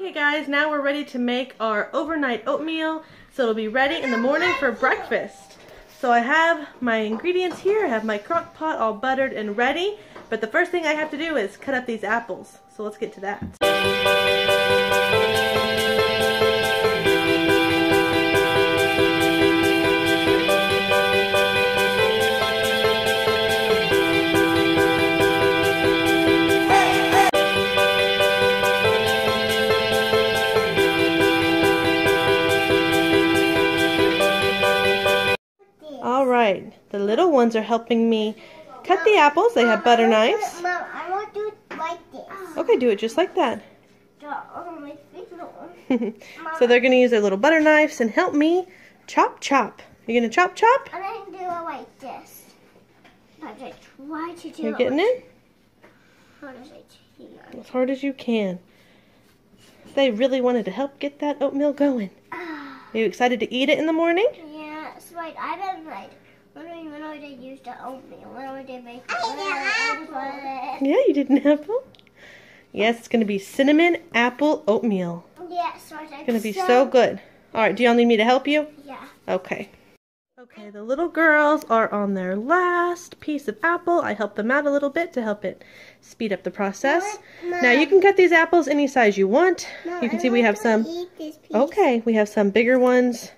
Okay guys, now we're ready to make our overnight oatmeal, so it'll be ready in the morning for breakfast. So I have my ingredients here. I have my crock pot all buttered and ready, but the first thing I have to do is cut up these apples. So let's get to that. Alright, the little ones are helping me cut the apples. They have butter knives. Mom, I want to do it like this. Okay, do it just like that. So they're going to use their little butter knives and help me chop chop. You're going to chop chop? I'm going to do it like this. But I try to do You're getting it? Hard as I can. As hard as you can. They really wanted to help get that oatmeal going. Are you excited to eat it in the morning? Yeah, it's right. I've been like, when would I use the oatmeal? When would I make it? Yeah, you did an apple? Yes, it's going to be cinnamon apple oatmeal. Yes, right. It's going to be so good. Alright, do y'all need me to help you? Yeah. Okay. Okay, the little girls are on their last piece of apple. I helped them out a little bit to help it speed up the process. Mom, now you can cut these apples any size you want. Mom, You can see we have some. Eat this piece. Okay, we have some bigger ones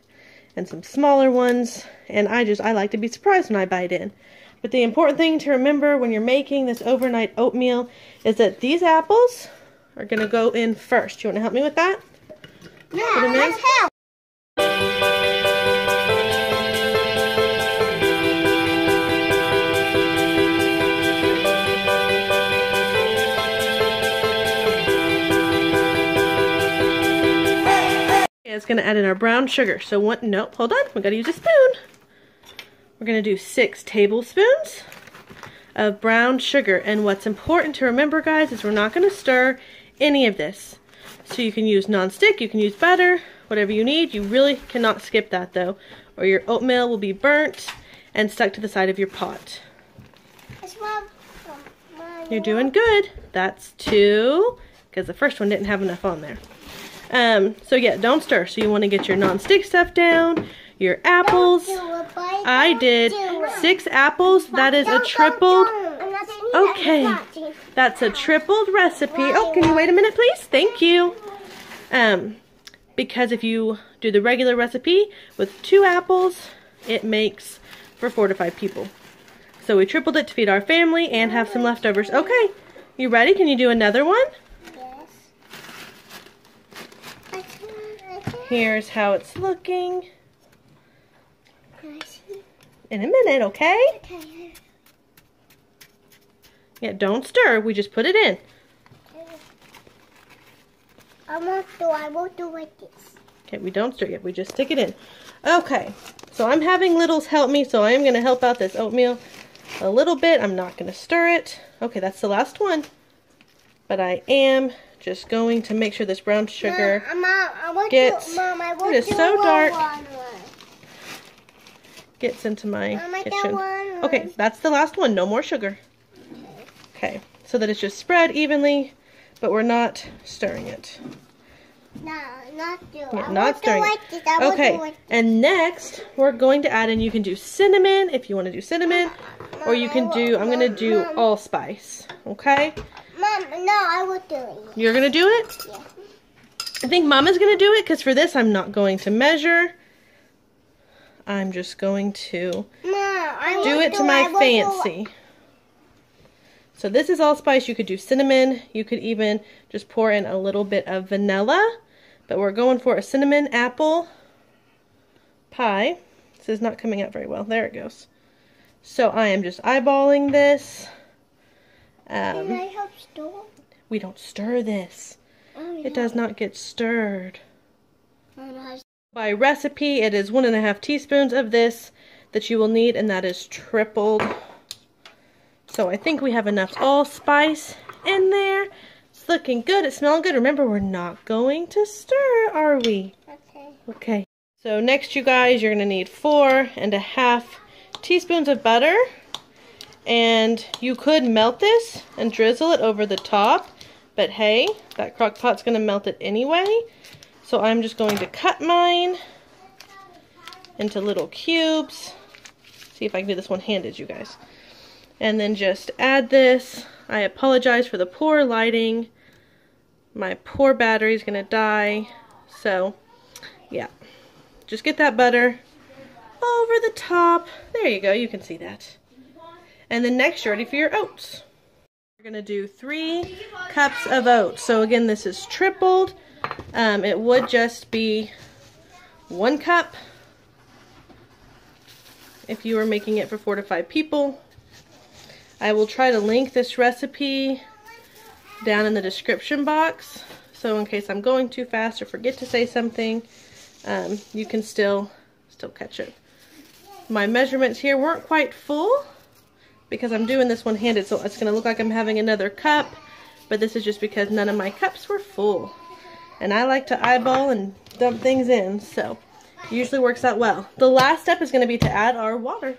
and some smaller ones, and I like to be surprised when I bite in. But the important thing to remember when you're making this overnight oatmeal is that these apples are going to go in first. You want to help me with that? Yeah, let's help. It's going to add in our brown sugar. So nope, hold on. We got to use a spoon. We're going to do 6 tablespoons of brown sugar. And what's important to remember, guys, is we're not going to stir any of this. So you can use nonstick, you can use butter, whatever you need. You really cannot skip that though, or your oatmeal will be burnt and stuck to the side of your pot. You're doing good. That's 2, because the first one didn't have enough on there. So yeah, don't stir. So you want to get your non-stick stuff down, your apples. I did 6 apples. That is a tripled. Okay, that's a tripled recipe. Oh, can you wait a minute, please? Thank you. Because if you do the regular recipe with 2 apples, it makes for 4 to 5 people. So we tripled it to feed our family and have some leftovers. Okay, you ready? Can you do another one? Here's how it's looking. In a minute, okay? Okay. Yeah, don't stir. We just put it in. I won't do like this. Okay, we don't stir yet. We just stick it in. Okay, so I'm having littles help me, so I am going to help out this oatmeal a little bit. I'm not going to stir it. Okay, that's the last one. But I am just going to make sure this brown sugar gets, it is so dark, gets into my kitchen. Okay, that's the last one. No more sugar. Okay, so that it's just spread evenly, but we're not stirring it. No, Not stirring it. Okay, and next we're going to add in, you can do cinnamon if you want to do cinnamon, or you can do, I'm going to do allspice. Okay? Mom, no, I will do it. You're going to do it? Yeah. I think Mama's going to do it, because for this I'm not going to measure. I'm just going to do it to my fancy. So this is allspice. You could do cinnamon. You could even just pour in a little bit of vanilla. But we're going for a cinnamon apple pie. This is not coming out very well. There it goes. So I am just eyeballing this. Can I help stir? We don't stir this. Oh, yeah. It does not get stirred. By recipe, it is 1.5 teaspoons of this that you will need, and that is tripled. So I think we have enough allspice in there. It's looking good. It's smelling good. Remember, we're not going to stir, are we? Okay. Okay. So next, you guys, you're going to need 4.5 teaspoons of butter. And you could melt this and drizzle it over the top, But hey, that crock pot's gonna melt it anyway. So I'm just going to cut mine into little cubes. See if I can do this one-handed, you guys. And then just add this. I apologize for the poor lighting. My poor battery's gonna die. So, yeah. Just get that butter over the top. There you go, you can see that. And then next, you're ready for your oats. We're gonna do 3 cups of oats. So again, this is tripled. It would just be 1 cup if you were making it for 4 to 5 people. I will try to link this recipe down in the description box. So in case I'm going too fast or forget to say something, you can still catch it. My measurements here weren't quite full because I'm doing this one-handed, so it's gonna look like I'm having another cup, but this is just because none of my cups were full. And I like to eyeball and dump things in, so it usually works out well. The last step is gonna be to add our water.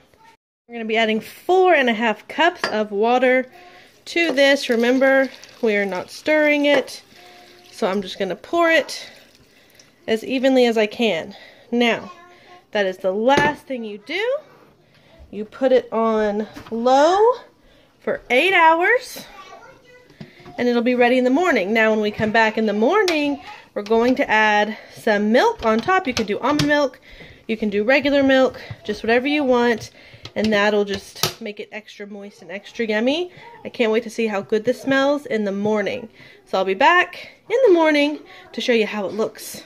We're gonna be adding 4.5 cups of water to this. Remember, we are not stirring it, so I'm just gonna pour it as evenly as I can. Now, that is the last thing you do. You put it on low for 8 hours, and it'll be ready in the morning. Now, when we come back in the morning, we're going to add some milk on top. You can do almond milk, you can do regular milk, just whatever you want, and that'll just make it extra moist and extra yummy. I can't wait to see how good this smells in the morning. So I'll be back in the morning to show you how it looks.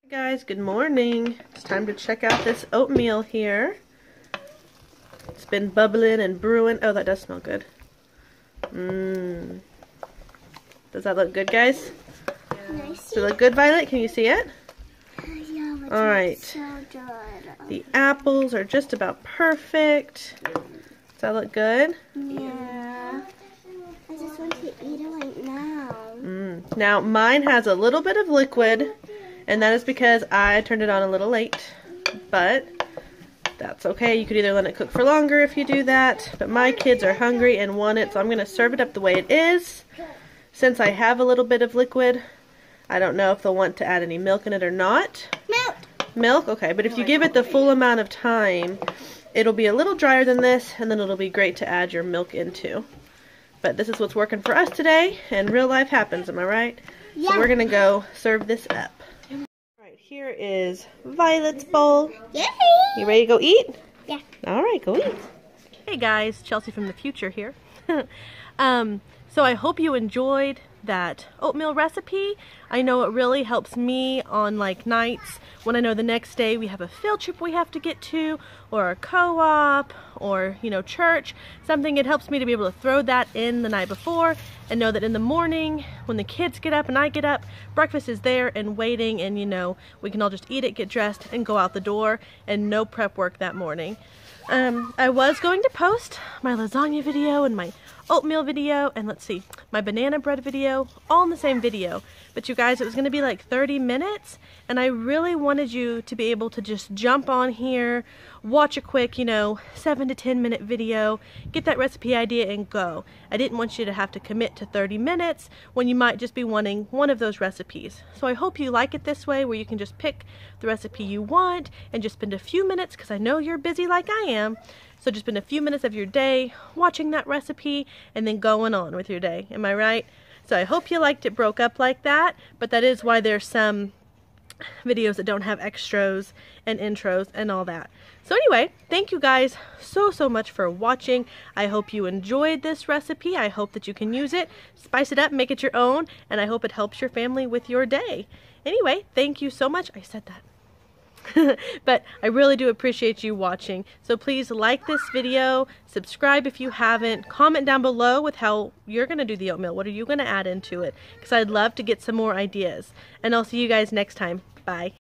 Hey guys, good morning. It's time to check out this oatmeal here. It's been bubbling and brewing. Oh, that does smell good. Mmm. Does that look good, guys? Yeah. Does it look good, Violet? Can you see it? Yeah, all right. So good. The apples are just about perfect. Does that look good? Yeah. I just want to eat it right now. Now, mine has a little bit of liquid, and that is because I turned it on a little late. But that's okay. You could either let it cook for longer if you do that. But my kids are hungry and want it, so I'm going to serve it up the way it is. Since I have a little bit of liquid, I don't know if they'll want to add any milk in it or not. Milk! Milk? Okay, but if you give it the full amount of time, it'll be a little drier than this, and then it'll be great to add your milk into. But this is what's working for us today, and real life happens, am I right? Yeah. So we're going to go serve this up. Alright, here is Violet's bowl. Yay! You ready to go eat? Yeah. Alright, go eat. Hey guys, Chelsea from the future here. So I hope you enjoyed that oatmeal recipe. I know it really helps me on like nights when I know the next day we have a field trip we have to get to, or a co-op, or you know, church, something. It helps me to be able to throw that in the night before and know that in the morning when the kids get up and I get up, breakfast is there and waiting, and you know, we can all just eat it, get dressed, and go out the door, and no prep work that morning. I was going to post my lasagna video and my oatmeal video, and let's see, my banana bread video, all in the same video. But you guys, it was going to be like 30 minutes, and I really wanted you to be able to just jump on here, watch a quick, you know, 7 to 10 minute video, get that recipe idea and go. I didn't want you to have to commit to 30 minutes when you might just be wanting one of those recipes. So I hope you like it this way, where you can just pick the recipe you want and just spend a few minutes, because I know you're busy like I am. So just spend a few minutes of your day watching that recipe and then going on with your day. Am I right? So I hope you liked it broke up like that, but that is why there's some videos that don't have extras and intros and all that. So anyway, thank you guys so much for watching. I hope you enjoyed this recipe. I hope that you can use it, spice it up, make it your own, and I hope it helps your family with your day. Anyway, thank you so much. I said that. But I really do appreciate you watching. So please like this video, subscribe if you haven't, comment down below with how you're going to do the oatmeal. What are you going to add into it? Because I'd love to get some more ideas. And I'll see you guys next time. Bye.